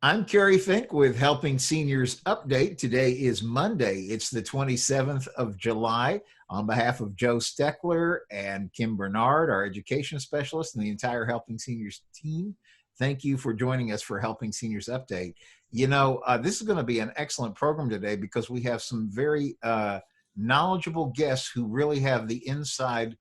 I'm Kerry Fink with Helping Seniors Update. Today is Monday. It's the 27th of July. On behalf of Joe Steckler and Kim Bernard, our education specialist, and the entire Helping Seniors team, thank you for joining us for Helping Seniors Update. This is going to be an excellent program today because we have some very knowledgeable guests who really have the inside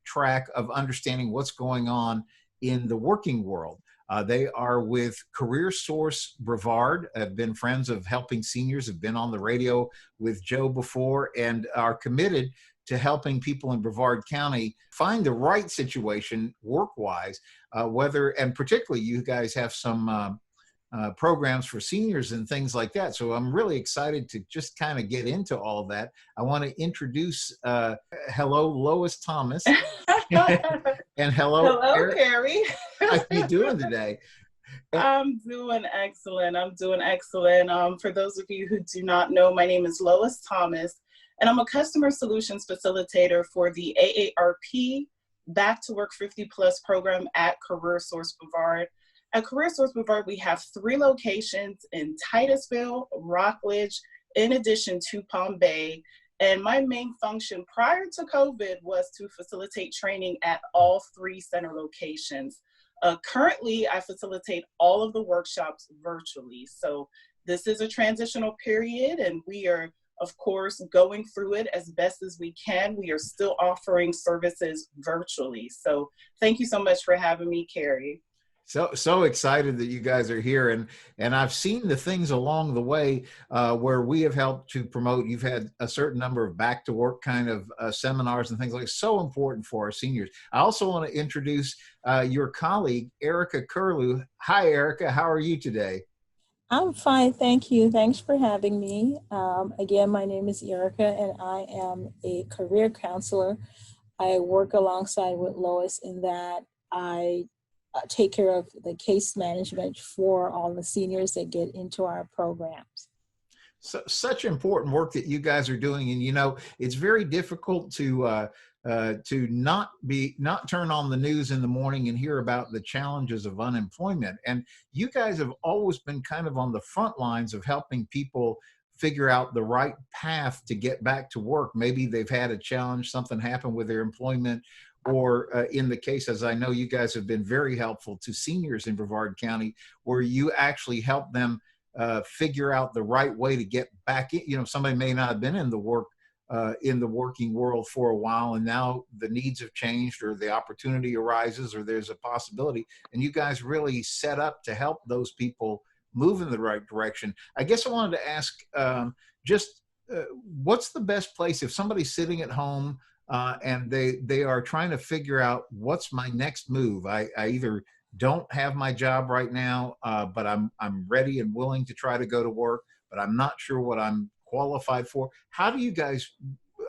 track of understanding what's going on in the working world. They are with Career Source Brevard, have been friends of Helping Seniors, have been on the radio with Joe before, and are committed to helping people in Brevard County find the right situation work-wise, and particularly you guys have some programs for seniors and things like that. So I'm really excited to just kind of get into all of that. I want to introduce, hello, Lois Thomas, and hello, Hello, Eric. Kerry. How are you doing today? I'm doing excellent. For those of you who do not know, my name is Lois Thomas, and I'm a customer solutions facilitator for the AARP Back to Work 50 Plus program at Career Source Brevard. At Career Source Brevard, we have 3 locations in Titusville, Rockledge, in addition to Palm Bay. And my main function prior to COVID was to facilitate training at all 3 center locations. Currently, I facilitate all of the workshops virtually. So this is a transitional period, and we are, of course, going through it as best as we can. We are still offering services virtually. So thank you so much for having me, Kerry. So excited that you guys are here, and I've seen the things along the way where we have helped to promote. You've had a certain number of back to work kind of seminars and things like that. So important for our seniors. I also want to introduce your colleague, Erica Kerlew. Hi, Erica. How are you today? I'm fine, thank you. Thanks for having me. Again, my name is Erica, and I am a career counselor. I work alongside with Lois in that I take care of the case management for all the seniors that get into our programs. So, such important work that you guys are doing, and it's very difficult to not turn on the news in the morning and hear about the challenges of unemployment. And you guys have always been kind of on the front lines of helping people figure out the right path to get back to work. Maybe they've had a challenge, something happened with their employment, or in the case, as I know you guys have been very helpful to seniors in Brevard County, where you actually help them figure out the right way to get back in. Somebody may not have been in the working world for a while, and now the needs have changed, or the opportunity arises, or there's a possibility, and you guys really set up to help those people move in the right direction. I guess I wanted to ask, what's the best place if somebody's sitting at home and they are trying to figure out what's my next move? I either don't have my job right now, but I'm ready and willing to try to go to work, but I'm not sure what I'm qualified for. How do you guys,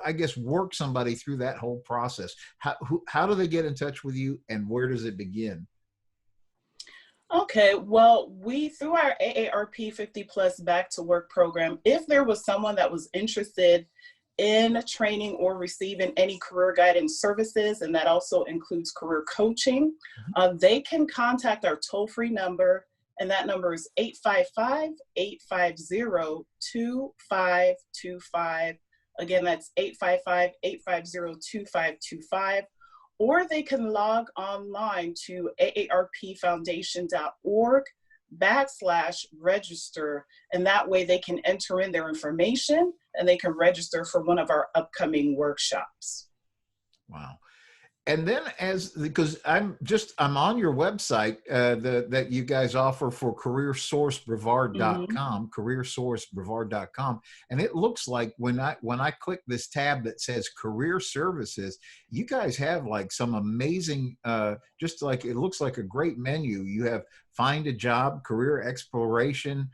I guess, work somebody through that whole process? How do they get in touch with you, and where does it begin? Okay, well, through our AARP 50 Plus Back to Work program, if there was someone that was interested in training or receiving any career guidance services, and that also includes career coaching, they can contact our toll-free number, and that number is 855-850-2525. Again, that's 855-850-2525. Or they can log online to aarpfoundation.org/register, and that way they can enter in their information and they can register for one of our upcoming workshops. Wow. And then because I'm on your website that you guys offer for careersourcebrevard.com, careersourcebrevard.com. And it looks like when I click this tab that says career services, you guys have like some amazing, it looks like a great menu. You have find a job, career exploration,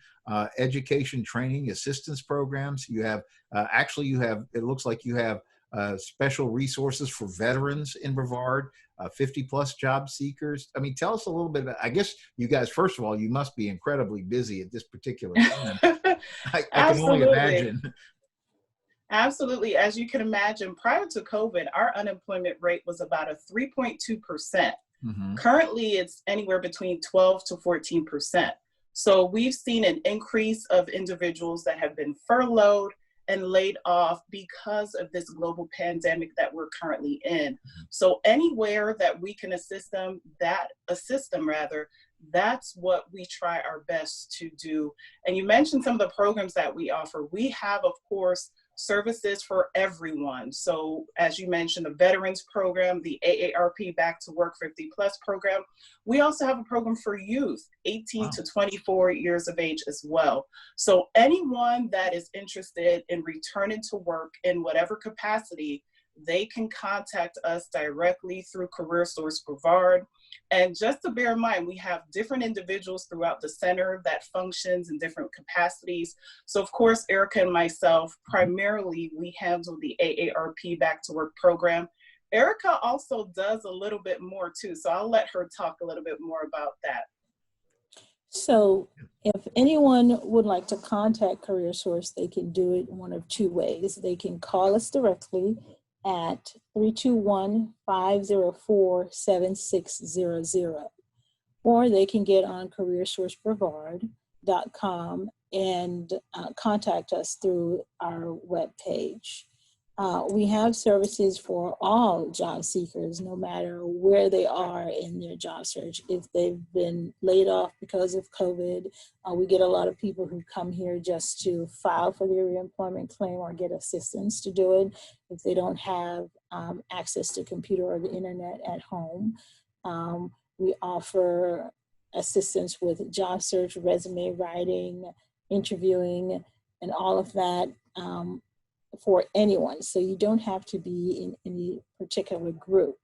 education training, assistance programs. You have, it looks like you have special resources for veterans in Brevard, 50 plus job seekers. I mean, tell us a little bit about, I guess you guys, first of all, you must be incredibly busy at this particular time. I can only imagine. Absolutely. As you can imagine, prior to COVID, our unemployment rate was about a 3.2%. Mm-hmm. Currently, it's anywhere between 12 to 14%. So we've seen an increase of individuals that have been furloughed and laid off because of this global pandemic that we're currently in. So anywhere that we can assist them rather, that's what we try our best to do. And you mentioned some of the programs that we offer. We have, of course, services for everyone. So as you mentioned, the Veterans Program, the AARP Back to Work 50 Plus program. We also have a program for youth, 18 to 24 years of age as well. So anyone that is interested in returning to work in whatever capacity, they can contact us directly through Career Source Brevard. And just to bear in mind, we have different individuals throughout the center that functions in different capacities. So of course, Erica and myself, primarily we handle the AARP Back to Work program. Erica also does a little bit more too. So I'll let her talk a little bit more about that. So if anyone would like to contact Career Source, they can do it one of two ways. They can call us directly at 321-504-7600, or they can get on careersourcebrevard.com and contact us through our webpage. We have services for all job seekers, no matter where they are in their job search. If they've been laid off because of COVID, we get a lot of people who come here just to file for their reemployment claim or get assistance to do it if they don't have access to computer or the internet at home. We offer assistance with job search, resume writing, interviewing, and all of that for anyone. So you don't have to be in any particular group.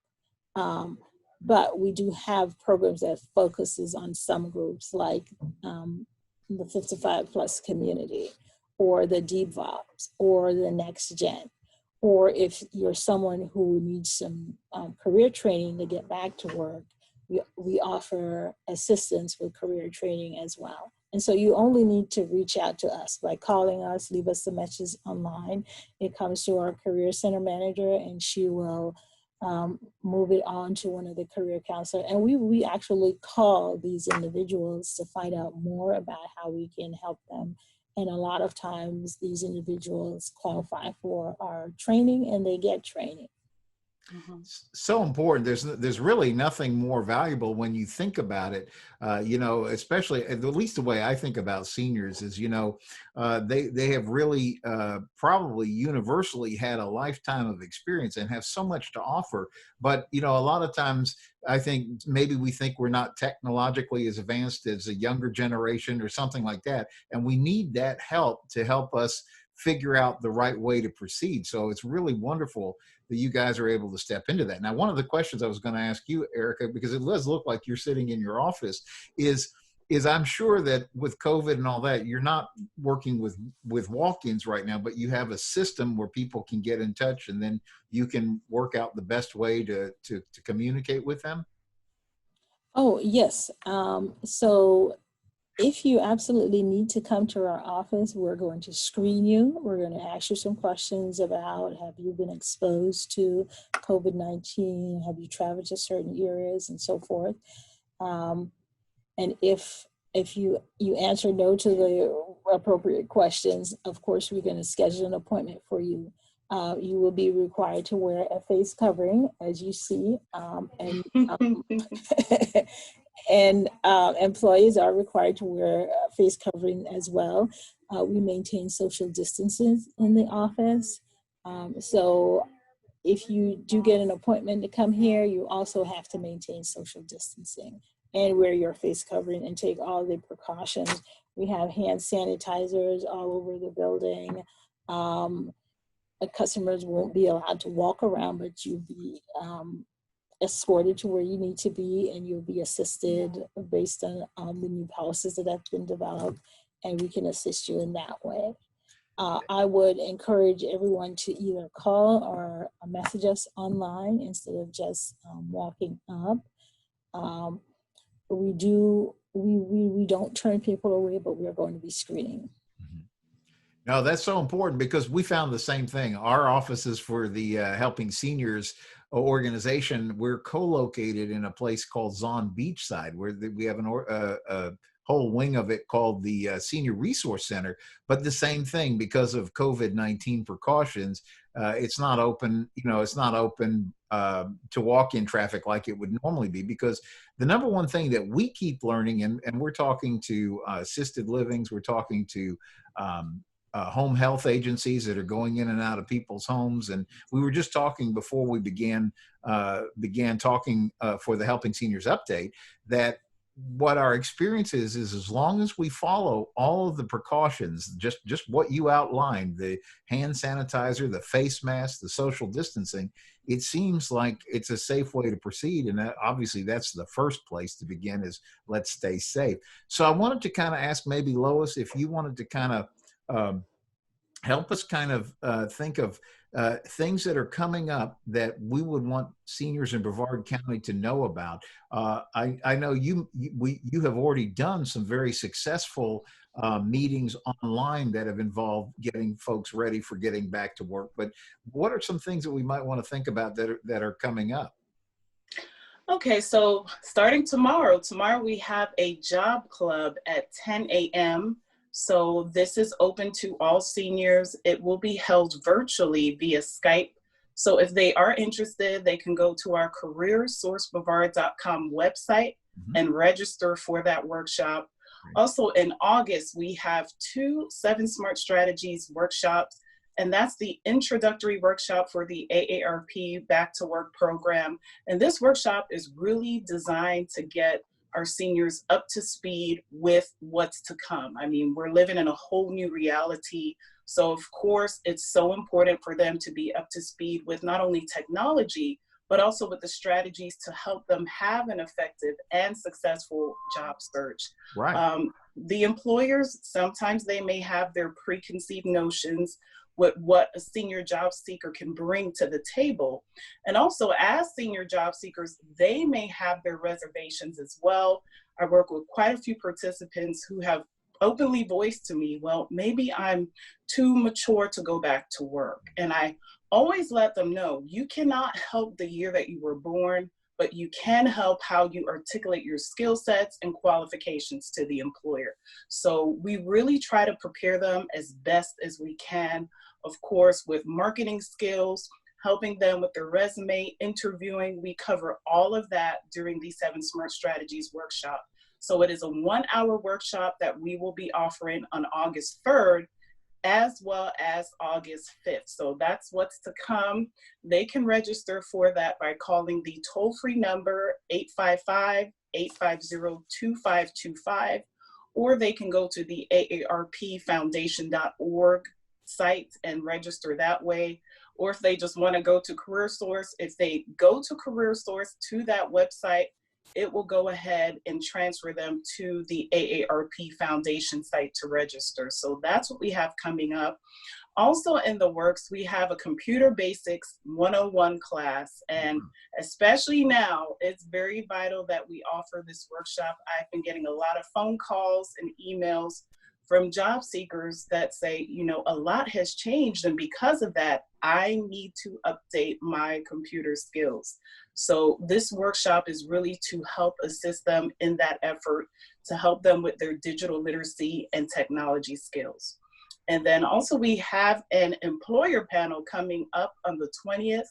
But we do have programs that focuses on some groups, like the 55 plus community, or the DVOPs, or the next gen. Or if you're someone who needs some career training to get back to work, we offer assistance with career training as well. And so you only need to reach out to us by calling us, leave us a message online. It comes to our career center manager, and she will move it on to one of the career counselors. And we actually call these individuals to find out more about how we can help them. And a lot of times these individuals qualify for our training and they get training. Mm-hmm. So important. There's really nothing more valuable when you think about it. Especially at least the way I think about seniors is, they have really probably universally had a lifetime of experience and have so much to offer. But, a lot of times I think maybe we think we're not technologically as advanced as a younger generation or something like that. And we need that help to help us figure out the right way to proceed. So it's really wonderful that you guys are able to step into that. Now, one of the questions I was going to ask you, Erica, because it does look like you're sitting in your office, is I'm sure that with COVID and all that, you're not working with walk-ins right now, but you have a system where people can get in touch and then you can work out the best way to communicate with them? Oh, yes. So if you absolutely need to come to our office, we're going to screen you. We're going to ask you some questions about, have you been exposed to COVID-19? Have you traveled to certain areas and so forth? And if you answer no to the appropriate questions, of course, we're going to schedule an appointment for you. You will be required to wear a face covering, as you see, and employees are required to wear a face covering as well. We maintain social distances in the office. So if you do get an appointment to come here, you also have to maintain social distancing and wear your face covering and take all the precautions. We have hand sanitizers all over the building. Customers won't be allowed to walk around, but you'll be escorted to where you need to be, and you'll be assisted based on the new policies that have been developed, and we can assist you in that way. I would encourage everyone to either call or message us online instead of just walking up. We don't turn people away, but we're going to be screening. No, that's so important because we found the same thing. Our offices for the Helping Seniors organization, we're co-located in a place called Zon Beachside, where we have a whole wing of it called the Senior Resource Center. But the same thing, because of COVID-19 precautions, it's not open. It's not open to walk-in traffic like it would normally be, because the number one thing that we keep learning, and we're talking to assisted livings, we're talking to home health agencies that are going in and out of people's homes. And we were just talking before we began talking for the Helping Seniors update, that what our experience is as long as we follow all of the precautions, just what you outlined, the hand sanitizer, the face mask, the social distancing, it seems like it's a safe way to proceed. And that, obviously that's the first place to begin, is let's stay safe. So I wanted to kind of ask maybe Lois, if you wanted to kind of help us kind of think of things that are coming up that we would want seniors in Brevard County to know about. I know you have already done some very successful meetings online that have involved getting folks ready for getting back to work. But what are some things that we might want to think about that are coming up? Okay, so starting tomorrow we have a job club at 10 a.m. So this is open to all seniors. It will be held virtually via Skype. So if they are interested, they can go to our careersourcebrevard.com website and register for that workshop. Also in August, we have 2 7 Smart Strategies workshops, and that's the introductory workshop for the AARP Back to Work program. And this workshop is really designed to get our seniors up to speed with what's to come. I mean, we're living in a whole new reality. So of course, it's so important for them to be up to speed with not only technology, but also with the strategies to help them have an effective and successful job search. Right. The employers, sometimes they may have their preconceived notions with what a senior job seeker can bring to the table. And also, as senior job seekers, they may have their reservations as well. I work with quite a few participants who have openly voiced to me, well, maybe I'm too mature to go back to work. And I always let them know, you cannot help the year that you were born, but you can help how you articulate your skill sets and qualifications to the employer. So we really try to prepare them as best as we can, of course, with marketing skills, helping them with their resume, interviewing. We cover all of that during the 7 Smart Strategies workshop. So it is a 1-hour workshop that we will be offering on August 3rd, as well as August 5th. So that's what's to come. They can register for that by calling the toll-free number 855-850-2525, or they can go to the AARPfoundation.org site and register that way. Or if they just want to go to Career Source, if they go to Career Source to that website, it will go ahead and transfer them to the AARP Foundation site to register. So that's what we have coming up. Also in the works, we have a Computer Basics 101 class. And especially now, it's very vital that we offer this workshop. I've been getting a lot of phone calls and emails from job seekers that say, you know, a lot has changed, and because of that, I need to update my computer skills. So this workshop is really to help assist them in that effort, to help them with their digital literacy and technology skills. And then also we have an employer panel coming up on the 20th.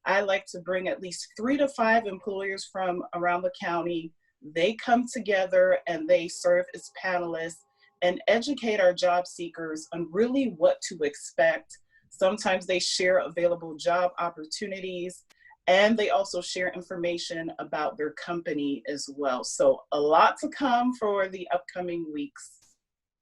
I like to bring at least 3 to 5 employers from around the county. They come together and they serve as panelists and educate our job seekers on really what to expect. Sometimes they share available job opportunities, and they also share information about their company as well. So a lot to come for the upcoming weeks.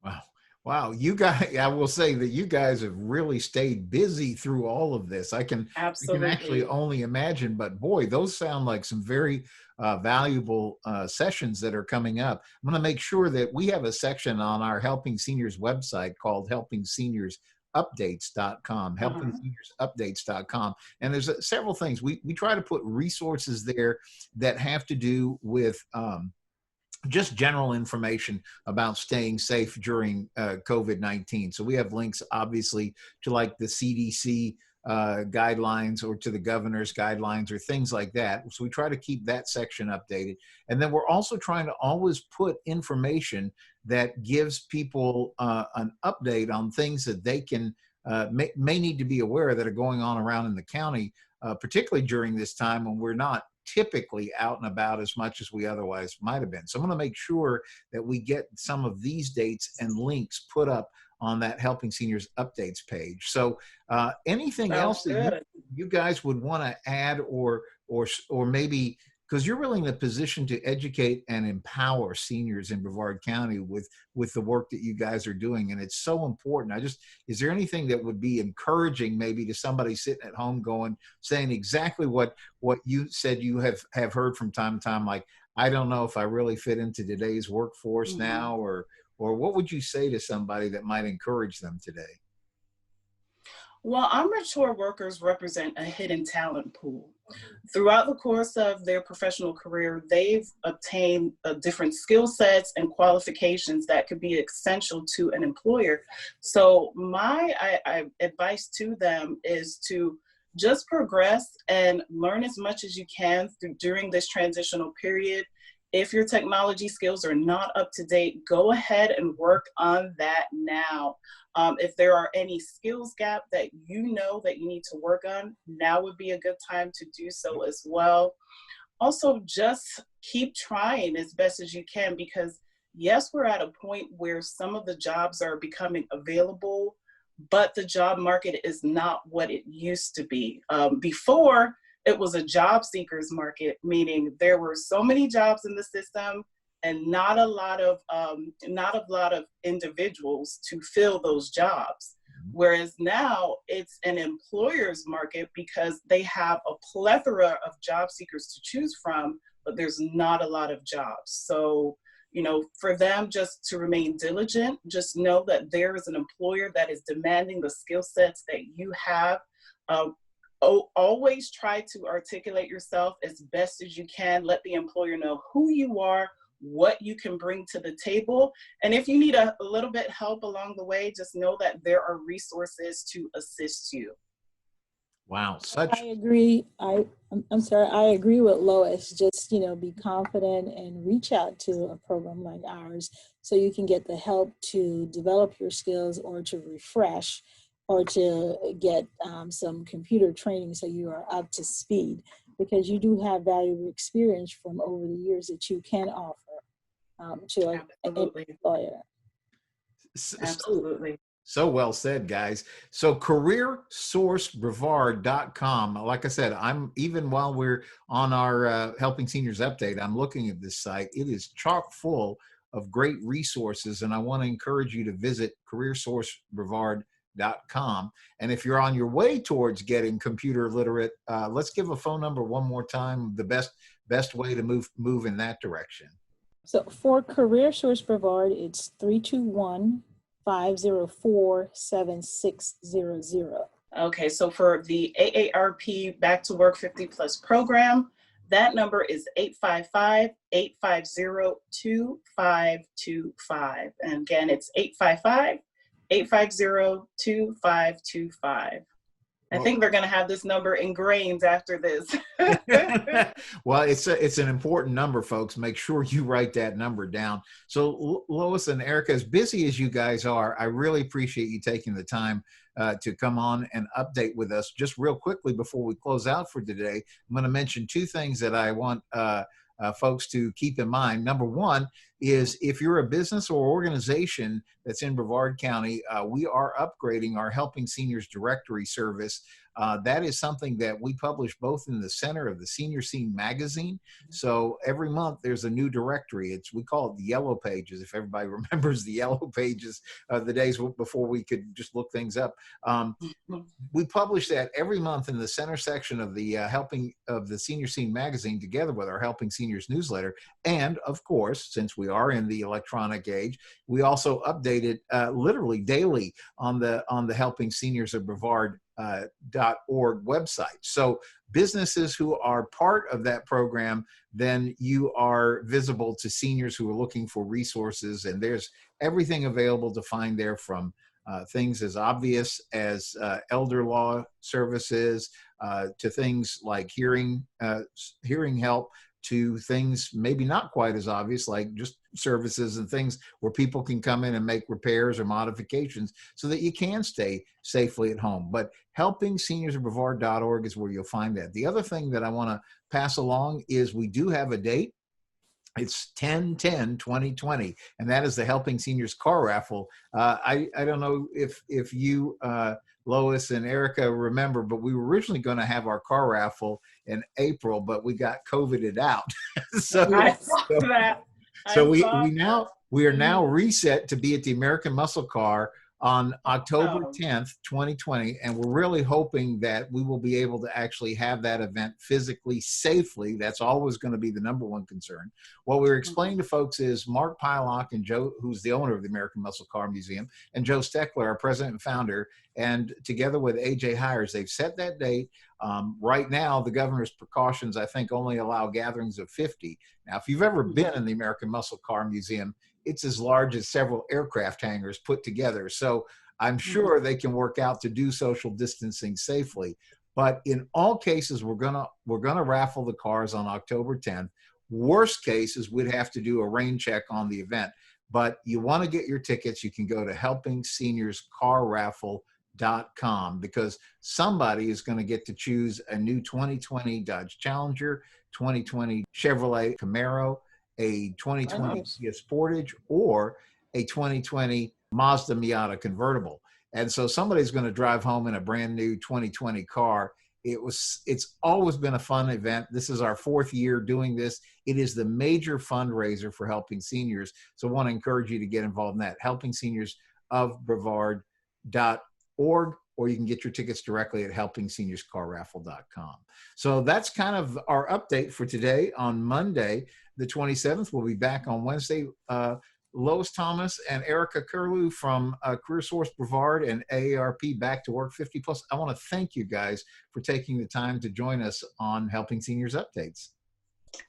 Wow. Wow. You guys, I will say that you guys have really stayed busy through all of this. I can actually only imagine, but boy, those sound like some very valuable sessions that are coming up. I'm going to make sure that we have a section on our Helping Seniors website called helpingseniors.updates.com, helpingseniors.updates.com. And there's several things. We try to put resources there that have to do with just general information about staying safe during COVID-19. So we have links, obviously, to like the CDC guidelines or to the governor's guidelines or things like that. So we try to keep that section updated. And then we're also trying to always put information that gives people an update on things that they can may need to be aware that are going on around in the county, particularly during this time when we're not typically out and about as much as we otherwise might have been. So I'm going to make sure that we get some of these dates and links put up on that Helping Seniors Updates page. So anything else that you guys would want to add or maybe, because you're really in a position to educate and empower seniors in Brevard County with the work that you guys are doing. And it's so important. Is there anything that would be encouraging maybe to somebody sitting at home saying exactly what you said you have heard from time to time, like, I don't know if I really fit into today's workforce now, or what would you say to somebody that might encourage them today? Well, unmature workers represent a hidden talent pool. Throughout the course of their professional career, they've obtained different skill sets and qualifications that could be essential to an employer. So my advice to them is to just progress and learn as much as you can during this transitional period. If your technology skills are not up to date, go ahead and work on that now. If there are any skills gap that you know that you need to work on, now would be a good time to do so as well. Also, just keep trying as best as you can, because yes, we're at a point where some of the jobs are becoming available, but the job market is not what it used to be. Before, it was a job seekers market, meaning there were so many jobs in the system and not a lot of individuals to fill those jobs. Whereas now it's an employer's market because they have a plethora of job seekers to choose from, but there's not a lot of jobs. So, for them just to remain diligent, just know that there is an employer that is demanding the skill sets that you have. Always try to articulate yourself as best as you can. Let the employer know who you are, what you can bring to the table. And if you need a little bit help along the way, just know that there are resources to assist you. Wow. I agree. I'm sorry. I agree with Lois. Just, be confident and reach out to a program like ours so you can get the help to develop your skills or to refresh or to get some computer training so you are up to speed, because you do have valuable experience from over the years that you can offer to an employer. Absolutely. So well said, guys. So CareerSourceBrevard.com. Like I said, even while we're on our Helping Seniors Update, I'm looking at this site. It is chock full of great resources, and I want to encourage you to visit CareerSourceBrevard.com. And if you're on your way towards getting computer literate, let's give a phone number one more time, the best way to move in that direction. So for Career Source Brevard, it's 321-504-7600. Okay, so for the AARP Back to Work 50 Plus program, that number is 855-850-2525. And again, it's 855-850-2525. I think they're going to have this number ingrained after this. Well, it's an important number, folks. Make sure you write that number down. So Lois and Erica, as busy as you guys are, I really appreciate you taking the time to come on and update with us. Just real quickly before we close out for today, I'm going to mention two things that I want folks to keep in mind. Number one is, if you're a business or organization that's in Brevard County, we are upgrading our Helping Seniors Directory service. That is something that we publish both in the center of the Senior Scene magazine. So every month there's a new directory. We call it the Yellow Pages, if everybody remembers the Yellow Pages, the days before we could just look things up. We publish that every month in the center section of the Senior Scene magazine, together with our Helping Seniors newsletter. And of course, since we are in the electronic age, we also update it literally daily on the Helping Seniors of Brevard .org website. So businesses who are part of that program, then you are visible to seniors who are looking for resources, and there's everything available to find there, from things as obvious as elder law services, to things like hearing help, to things maybe not quite as obvious, like just services and things where people can come in and make repairs or modifications so that you can stay safely at home. But helpingseniorsbrevard.org is where you'll find that. The other thing that I want to pass along is we do have a date. It's 10/10/2020, and that is the Helping Seniors Car Raffle. I don't know if you, Lois and Erica, remember, but we were originally going to have our car raffle in April, but we got COVIDed out. I saw that. So we are now reset to be at the American Muscle Car on October 10th, 2020. And we're really hoping that we will be able to actually have that event physically, safely. That's always going to be the number one concern. What we're explaining to folks is Mark Pylock and Joe, who's the owner of the American Muscle Car Museum, and Joe Steckler, our president and founder, and together with AJ Hires, they've set that date. Right now, the governor's precautions, I think, only allow gatherings of 50. Now, if you've ever been in the American Muscle Car Museum, it's as large as several aircraft hangars put together. So I'm sure they can work out to do social distancing safely. But in all cases, we're gonna raffle the cars on October 10th. Worst case is we'd have to do a rain check on the event. But you want to get your tickets, you can go to helpingseniorscarraffle.com, because somebody is going to get to choose a new 2020 Dodge Challenger, 2020 Chevrolet Camaro, a 2020 Kia Sportage, or a 2020 Mazda Miata convertible. And so somebody's going to drive home in a brand new 2020 car. It's always been a fun event. This is our 4th year doing this. It is the major fundraiser for Helping Seniors. So I want to encourage you to get involved in that. helpingseniorsofbrevard.org, or you can get your tickets directly at helpingseniorscarraffle.com. So that's kind of our update for today on Monday, the 27th. We'll be back on Wednesday. Lois Thomas and Erica Kerlew from Career Source Brevard and AARP Back to Work 50 Plus. I want to thank you guys for taking the time to join us on Helping Seniors Updates.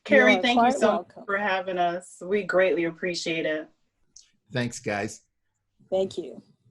Kerry, thank you so much for having us. We greatly appreciate it. Thanks, guys. Thank you.